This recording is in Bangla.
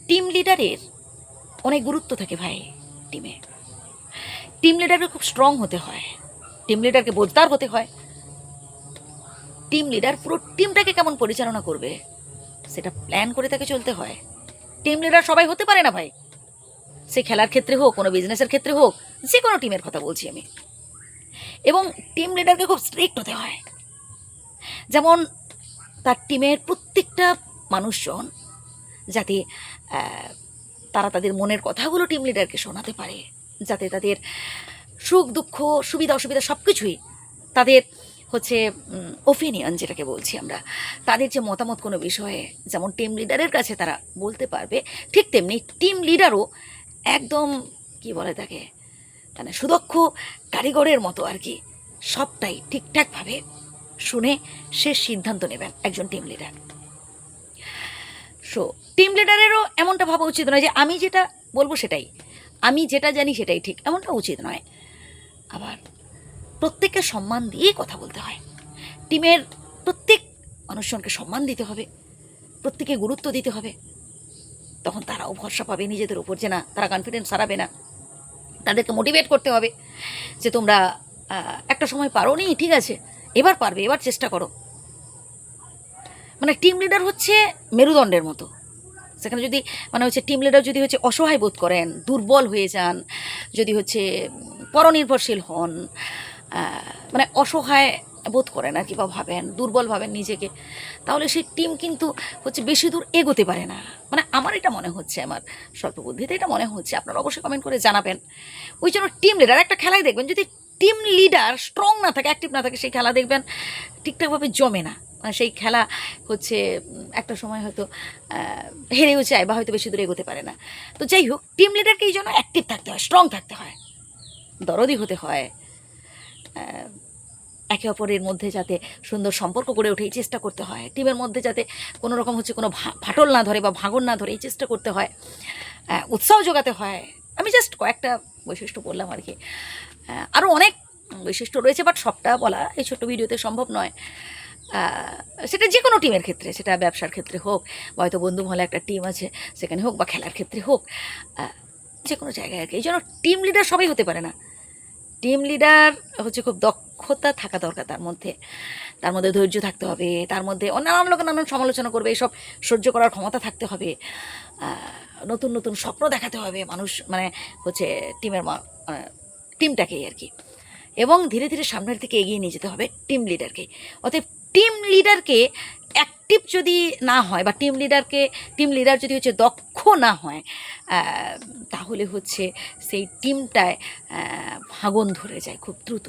টিম লিডারের অনেক গুরুত্ব থাকে ভাই টিমে। টিম লিডারকে খুব স্ট্রং হতে হয়, টিম লিডারকে বোঝদার হতে হয়। টিম লিডার পুরো টিমটাকে কেমন পরিচালনা করবে সেটা প্ল্যান করে তাকে চলতে হয়। টিম লিডার সবাই হতে পারে না ভাই, সে খেলার ক্ষেত্রে হোক, কোনো বিজনেসের ক্ষেত্রে হোক, যে কোনো টিমের কথা বলছি আমি। এবং টিম লিডারকে খুব স্ট্রিক্ট হতে হয়, যেমন তার টিমের প্রত্যেকটা মানুষজন যাতে তারা তাদের মনের কথাগুলো টিম লিডারকে শোনাতে পারে, যাতে তাদের সুখ দুঃখ সুবিধা অসুবিধা সব কিছুই তাদের হচ্ছে ওপিনিয়ন যেটাকে বলছি আমরা, তাদের যে মতামত কোনো বিষয়ে যেমন টিম লিডারের কাছে তারা বলতে পারবে, ঠিক তেমনি টিম লিডারও একদম কি বলে তাকে, মানে সুদক্ষ কারিগরের মতো আর কি, সবটাই ঠিকঠাকভাবে শুনে সে সিদ্ধান্ত নেবেন একজন টিম লিডার। সো টিম লিডারেরও এমনটা ভাবা উচিত নয় যে আমি যেটা বলবো সেটাই, আমি যেটা জানি সেটাই ঠিক, এমনটা উচিত নয়। আবার প্রত্যেককে সম্মান দিয়ে কথা বলতে হয়, টিমের প্রত্যেক মানুষজনকে সম্মান দিতে হবে, প্রত্যেকে গুরুত্ব দিতে হবে, তখন তারাও ভরসা পাবে নিজেদের উপর যে না, তারা কনফিডেন্স হারাবে না। তাদেরকে মোটিভেট করতে হবে যে তোমরা একটা সময় পারো নি, ঠিক আছে, এবার পারবে, এবার চেষ্টা করো। মানে টিম লিডার হচ্ছে মেরুদণ্ডের মতো, সেখানে যদি মানে হচ্ছে টিম লিডার যদি হচ্ছে অসহায় বোধ করেন, দুর্বল হয়ে যান, যদি হচ্ছে পরনির্ভরশীল হন, মানে অসহায় বোধ করেন আর কি, বা ভাবেন দুর্বল ভাবেন নিজেকে, তাহলে সেই টিম কিন্তু হচ্ছে বেশি দূর এগোতে পারে না। মানে আমার এটা মনে হচ্ছে, আমার স্বল্প বুদ্ধিতে এটা মনে হচ্ছে, আপনারা অবশ্যই কমেন্ট করে জানাবেন। ওই জন্য টিম লিডার একটা খেলায় দেখবেন যদি টিম লিডার স্ট্রং না থাকে, অ্যাক্টিভ না থাকে, সেই খেলা দেখবেন ঠিকঠাকভাবে জমে না। মানে সেই খেলা হচ্ছে একটা সময় হয়তো হেরেও যায় বা হয়তো বেশি দূরে এগোতে পারে না। তো যাই হোক, টিম লিডারকে এই জন্য অ্যাক্টিভ থাকতে হয়, স্ট্রং থাকতে হয়, দরদি হতে হয়, একে অপরের মধ্যে যাতে সুন্দর সম্পর্ক গড়ে ওঠে এই চেষ্টা করতে হয়, টিমের মধ্যে যাতে কোনো রকম হচ্ছে কোনো ফাটল না ধরে বা ভাঙন না ধরে এই চেষ্টা করতে হয়, উৎসাহ যোগাতে হয়। আমি জাস্ট কয়েকটা বৈশিষ্ট্য বললাম আর কি, আরও অনেক বৈশিষ্ট্য রয়েছে, বাট সবটা বলা এই ছোট্ট ভিডিওতে সম্ভব নয়। সেটা যে কোনো টিমের ক্ষেত্রে, সেটা ব্যবসার ক্ষেত্রে হোক, বা হয়তো বন্ধু মহলে একটা টিম আছে সেখানে হোক, বা খেলার ক্ষেত্রে হোক, যে কোনো জায়গায় আর কি। এই জন্য টিম লিডার সবাই হতে পারে না, টিম লিডার হচ্ছে খুব দক্ষতা থাকা দরকার তার মধ্যে, তার মধ্যে ধৈর্য থাকতে হবে, তার মধ্যে নানান লোক নানান সমালোচনা করবে, এসব সহ্য করার ক্ষমতা থাকতে হবে, নতুন নতুন স্বপ্ন দেখাতে হবে মানুষ, মানে হচ্ছে টিমের টিমটাকেই আর কি, এবং ধীরে ধীরে সামনের দিকে এগিয়ে নিয়ে যেতে হবে টিম লিডারকে। অতএব টিম লিডারকে অ্যাক্টিভ যদি না হয়, বা টিম লিডার যদি হচ্ছে দক্ষ না হয়, তাহলে হচ্ছে সেই টিমটায় ভাঙন ধরে যায় খুব দ্রুত।